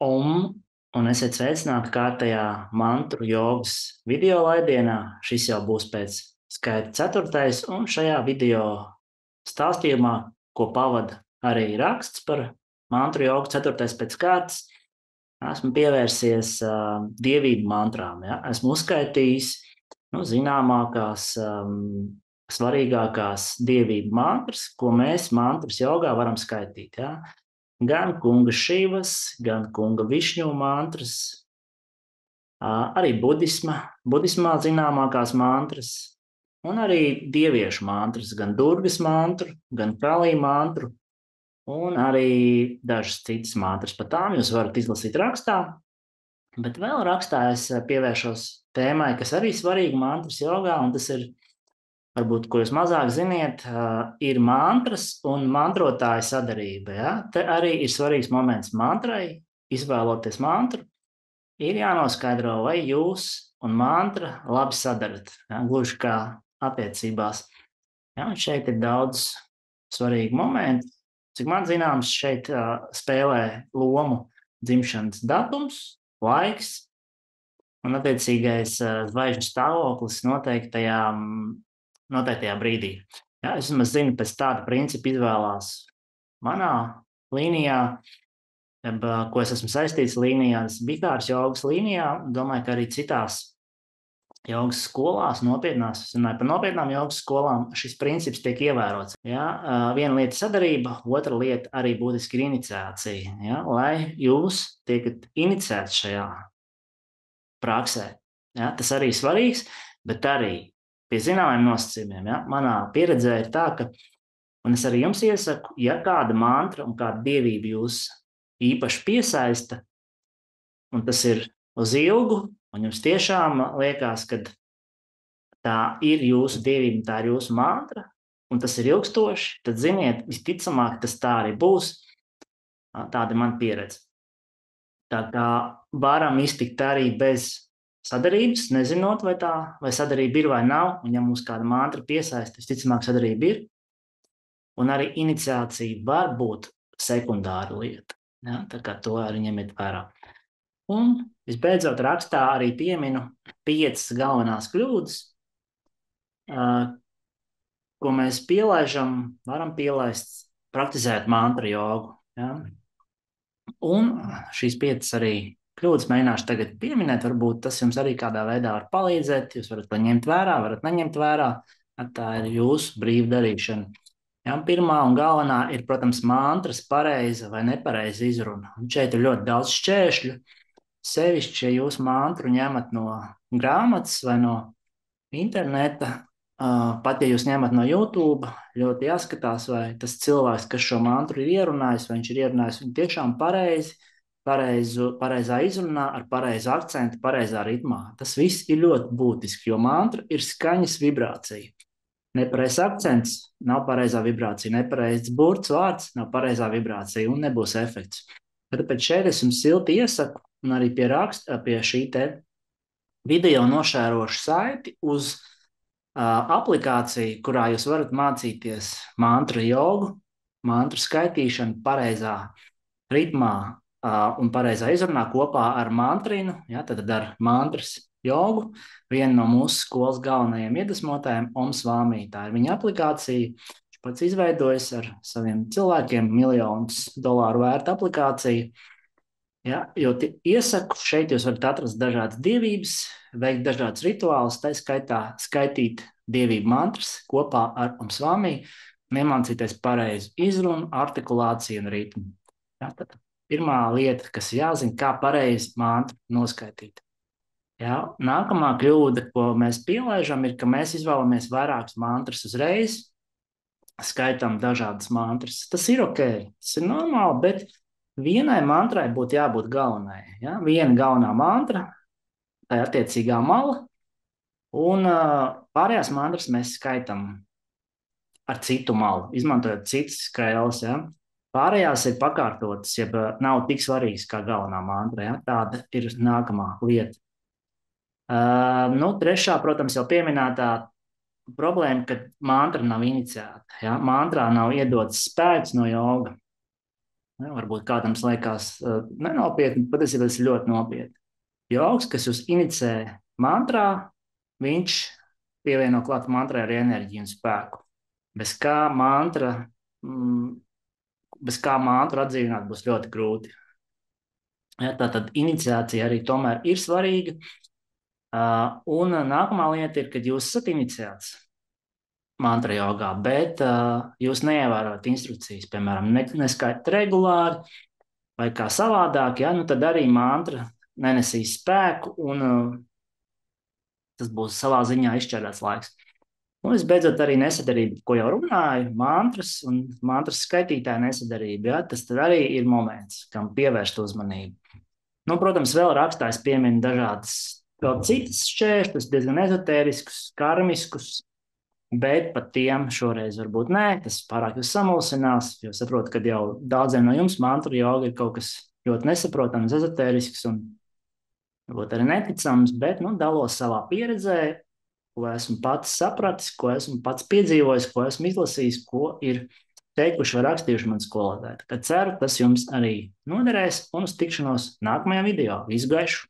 Un esiet sveicināti kārtējā mantru jogas video laidienā. Šis jau būs pēc skaita 4. un šajā video stāstījumā, ko pavada arī raksts par mantru jogu 4. pēc kārtas, esmu pievērsies dievību mantrām. Ja? Esmu uzskaitījis zināmākās, svarīgākās dievību mantras, ko mēs mantras jogā varam skaitīt. Ja? Gan kunga Šivas, gan kunga Višņu mantras, arī budismā zināmākās mantras, un arī dieviešu mantras, gan Durgas mantru, gan Kalī mantru, un arī dažas citas mantras. Par tām jūs varat izlasīt rakstā, bet vēl rakstā es pievēršos tēmai, kas arī svarīga mantras jogā, un tas ir, varbūt, ko jūs mazāk ziniet, ir mantras un mantrotāja sadarība. Ja? Te arī ir svarīgs moments mantrai, izvēloties mantru, ir jānoskaidro, vai jūs un mantra labi sadarat, ja? Gluži kā attiecībās. Ja? Un šeit ir daudz svarīgu momentu. Cik man zināms, šeit spēlē lomu dzimšanas datums, laiks un attiecīgais zvaigžņu stāvoklis noteiktajā brīdī. Ja, es vismaz zinu, pēc tāda principa izvēlās manā līnijā, ko es esmu saistīts līnijā, tas Bikāras jogas līnijā, domāju, ka arī citās jogas skolās, nopietnās, es runāju par nopietnām jogas skolām, šis princips tiek ievērots. Ja, viena lieta sadarbība, otra lieta arī būtiski ir iniciācija. Ja, lai jūs tiekat inicēts šajā praksē. Ja, tas arī svarīgs, bet arī pie zināmiem nosacījumiem. Ja? Manā pieredzē ir tā, ka, un es arī jums iesaku, ja kāda mantra un kāda dievība jūs īpaši piesaista, un tas ir uz ilgu, un jums tiešām liekas, ka tā ir jūsu dievība, tā ir jūsu mantra, un tas ir ilgstoši, tad ziniet, visticamāk, tas tā arī būs. Tāda ir mana pieredze. Tā kā varam iztikt arī bez sadarības, nezinot, vai sadarība ir vai nav, un ja mums kāda mantra piesaista, visticamāk sadarība ir, un arī iniciācija var būt sekundāra lieta. Ja? Tā kā to arī ņemiet vērā. Un visbeidzot rakstā arī pieminu 5 galvenās kļūdas, ko mēs varam pielaist, praktizēt mantra jogu. Ja? Un šīs 5 arī kļūdas mēģināšu tagad pieminēt, varbūt tas jums arī kādā veidā var palīdzēt, jūs varat to ņemt vērā, varat neņemt vērā, tā ir jūsu brīva darīšana. Ja, pirmā un galvenā ir, protams, mantras pareiza vai nepareiza izruna. Un šeit ir ļoti daudz šķēršļu, sevišķi, ja jūs mantru ņemat no grāmatas vai no interneta, pat ja jūs ņemat no YouTube, ļoti jāskatās, vai tas cilvēks, kas šo mantru ir ierunājis, vai viņš ir ierunājis viņu tiešām pareizā izrunā, ar pareizu akcentu, pareizā ritmā. Tas viss ir ļoti būtiski, jo mantra ir skaņas vibrācija. Nepareizs akcents nav pareizā vibrācija, nepareizs burts vārds nav pareizā vibrācija un nebūs efekts. Tāpēc šeit es jums silti iesaku un arī pie šī te video nošērošu saiti uz aplikāciju, kurā jūs varat mācīties mantru jogu, mantru skaitīšanu pareizā ritmā un pareizā izrunā kopā ar mantrinu, ja, tad ar mantras jogu, viena no mūsu skolas galvenajiem iedvesmotājiem, Om Svami. Tā ir viņa aplikācija. Viņš pats izveidojis ar saviem cilvēkiem $1,000,000 vērta aplikācija. Ja, jo iesaku, šeit jūs varat atrast dažādas dievības, veikt dažādas rituālus, tā skaitā skaitīt dievību mantras kopā ar Om Svami, nemācīties pareizu izrunu, artikulāciju un ritmu. Ja, tad pirmā lieta, kas jāzina, kā pareizi mantru noskaitīt. Ja, nākamā kļūda, ko mēs pielaižam, ir, ka mēs izvēlamies vairākas mantras uzreiz, skaitam dažādas mantras. Tas ir ok, tas ir normāli, bet vienai mantrai būtu jābūt galvenai. Ja? Viena galvenā mantra, tā ir attiecīgā mala, un pārējās mantras mēs skaitam ar citu malu, izmantojot citas skailes. Ja? Pārējās ir pakārtotas, ja nav tik svarīgas kā galvenā mantra. Ja? Tāda ir nākamā lieta. Trešā, protams, jau pieminētā problēma, ka mantra nav iniciēta. Ja? Mantrā nav iedots spēks no joga. Ne, varbūt kādam liekas nenopietni, patiesībā tas ir ļoti nopietni. Jogs, kas jūs inicē mantrā, viņš pievieno klāt mantrai arī enerģiju un spēku. Bez kā mantra, mm, bez kā mantru atdzīvināt būs ļoti grūti. Ja, tātad iniciācija arī tomēr ir svarīga. Un nākamā lieta ir, kad jūs esat iniciēts mantra jogā, bet jūs neievērojat instrukcijas, piemēram, neskaitat regulāri vai kā savādāk, ja, nu tad arī mantra nenesīs spēku un tas būs savā ziņā izšķērdēts laiks. Un visbeidzot arī nesadarība, ko jau runāju, mantras un mantras skaitītāja nesadarība, ja, tas tad arī ir moments, kam pievērst uzmanību. Nu, protams, vēl rakstā es pieminu dažādas vēl citas šķēršļus, diezgan ezotēriskus, karmiskus, bet pat tiem šoreiz varbūt nē, tas pārāk jūs samulsinās, jo saprotu, ka jau daudziem no jums mantra joga ir kaut kas ļoti nesaprotams, ezotērisks un varbūt arī neticams, bet, nu, dalos savā pieredzē, ko esmu pats sapratis, ko esmu pats piedzīvojis, ko esmu izlasījis, ko ir teikuši vai rakstījuši mani skolotāji. Tad ceru, tas jums arī noderēs un uz tikšanos nākamajā video. Visu gaišu!